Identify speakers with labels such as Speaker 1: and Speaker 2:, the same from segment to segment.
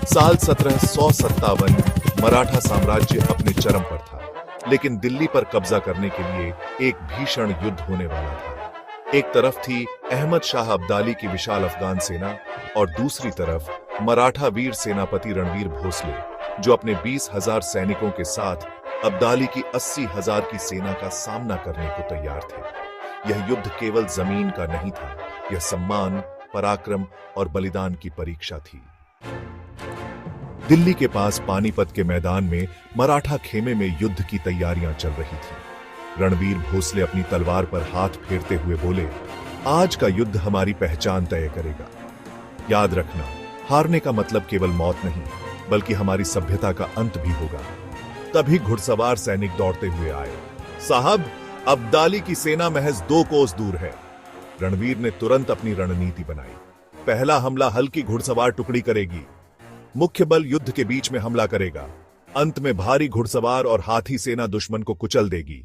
Speaker 1: साल 1757 मराठा साम्राज्य अपने चरम पर था, लेकिन दिल्ली पर कब्जा करने के लिए एक भीषण युद्ध होने वाला था। एक तरफ थी अहमद शाह अब्दाली की विशाल अफगान सेना और दूसरी तरफ मराठा वीर सेनापति रणवीर भोसले, जो अपने 20,000 सैनिकों के साथ अब्दाली की 80,000 की सेना का सामना करने को तैयार थे। यह युद्ध केवल जमीन का नहीं था, यह सम्मान, पराक्रम और बलिदान की परीक्षा थी। दिल्ली के पास पानीपत के मैदान में मराठा खेमे में युद्ध की तैयारियां चल रही थी। रणवीर भोसले अपनी तलवार पर हाथ फेरते हुए बोले, आज का युद्ध हमारी पहचान तय करेगा। याद रखना, हारने का मतलब केवल मौत नहीं, बल्कि हमारी सभ्यता का अंत भी होगा। तभी घुड़सवार सैनिक दौड़ते हुए आए। साहब, अब्दाली की सेना महज 2 कोस दूर है। रणवीर ने तुरंत अपनी रणनीति बनाई। पहला हमला हल्की घुड़सवार टुकड़ी करेगी, मुख्य बल युद्ध के बीच में हमला करेगा, अंत में भारी घुड़सवार और हाथी सेना दुश्मन को कुचल देगी।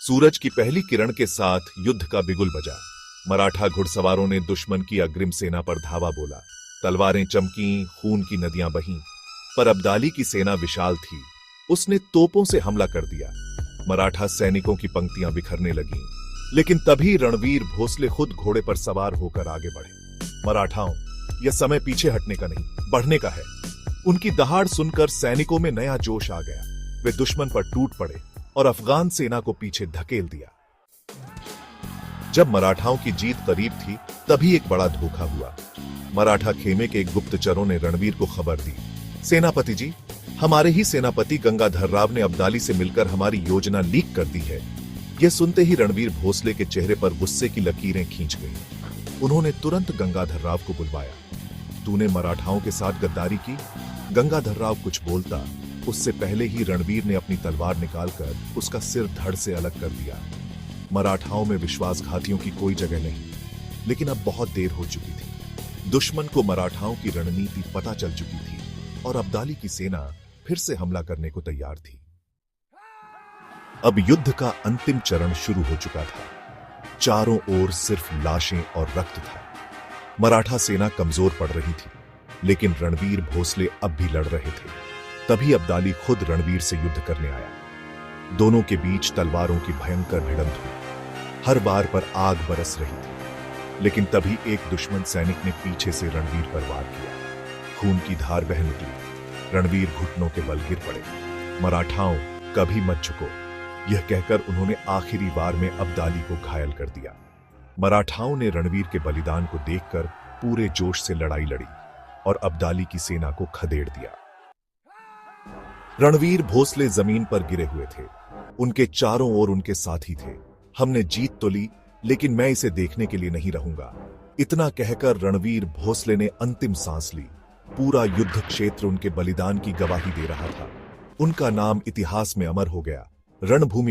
Speaker 1: सूरज की पहली किरण के साथ युद्ध का बिगुल बजा। मराठा घुड़सवारों ने दुश्मन की अग्रिम सेना पर धावा बोला। तलवारें चमकी, खून की नदियां बहीं, पर अब्दाली की सेना विशाल थी। उसने तोपों से हमला कर दिया। मराठा सैनिकों की पंक्तियां बिखरने लगीं, लेकिन तभी रणवीर भोसले खुद घोड़े पर सवार होकर आगे बढ़े। मराठाओं, यह समय पीछे हटने का नहीं, बढ़ने का है। उनकी दहाड़ सुनकर सैनिकों में नया जोश आ गया। वे दुश्मन पर टूट पड़े और अफगान सेना को पीछे धकेल दिया। जब मराठाओं की जीत करीब थी, तभी एक बड़ा धोखा हुआ। मराठा खेमे के एक गुप्तचरों ने रणवीर को खबर दी, सेनापति जी, हमारे ही सेनापति गंगाधर राव ने अब्दाली से मिलकर हमारी योजना लीक कर दी है। यह सुनते ही रणवीर भोसले के चेहरे पर गुस्से की लकीरें खींच गईं। उन्होंने तुरंत गंगाधर राव को बुलवाया। तूने मराठाओं के साथ गद्दारी की? गंगाधर राव कुछ बोलता, उससे पहले ही रणवीर ने अपनी तलवार निकालकर उसका सिर धड़ से अलग कर दिया। मराठाओं में विश्वासघातियों की कोई जगह नहीं, लेकिन अब बहुत देर हो चुकी थी। दुश्मन को मराठाओं की रणनीति पता चल चुकी थी और अब्दाली की सेना फिर से हमला करने को तैयार थी। अब युद्ध का अंतिम चरण शुरू हो चुका था। चारों ओर सिर्फ लाशें और रक्त था। मराठा सेना कमजोर पड़ रही थी, लेकिन रणवीर भोसले अब भी लड़ रहे थे। तभी अब्दाली खुद रणवीर से युद्ध करने आया। दोनों के बीच तलवारों की भयंकर भिड़ंत हुई। हर बार पर आग बरस रही थी, लेकिन तभी एक दुश्मन सैनिक ने पीछे से रणवीर पर वार किया। खून की धार बह निकली। रणवीर घुटनों के बल गिर पड़े। मराठाओं, कभी मत झुको, यह कहकर उन्होंने आखिरी वार में अब्दाली को घायल कर दिया। मराठाओं ने रणवीर के बलिदान को देखकर पूरे जोश से लड़ाई लड़ी और अब्दाली की सेना को खदेड़ दिया। रणवीर भोसले जमीन पर गिरे हुए थे। उनके चारों ओर उनके साथी थे। हमने जीत तो ली, लेकिन मैं इसे देखने के लिए नहीं रहूंगा। इतना कहकर रणवीर भोसले ने अंतिम सांस ली। पूरा युद्ध क्षेत्र उनके बलिदान की गवाही दे रहा था। उनका नाम इतिहास में अमर हो गया। रणभूमि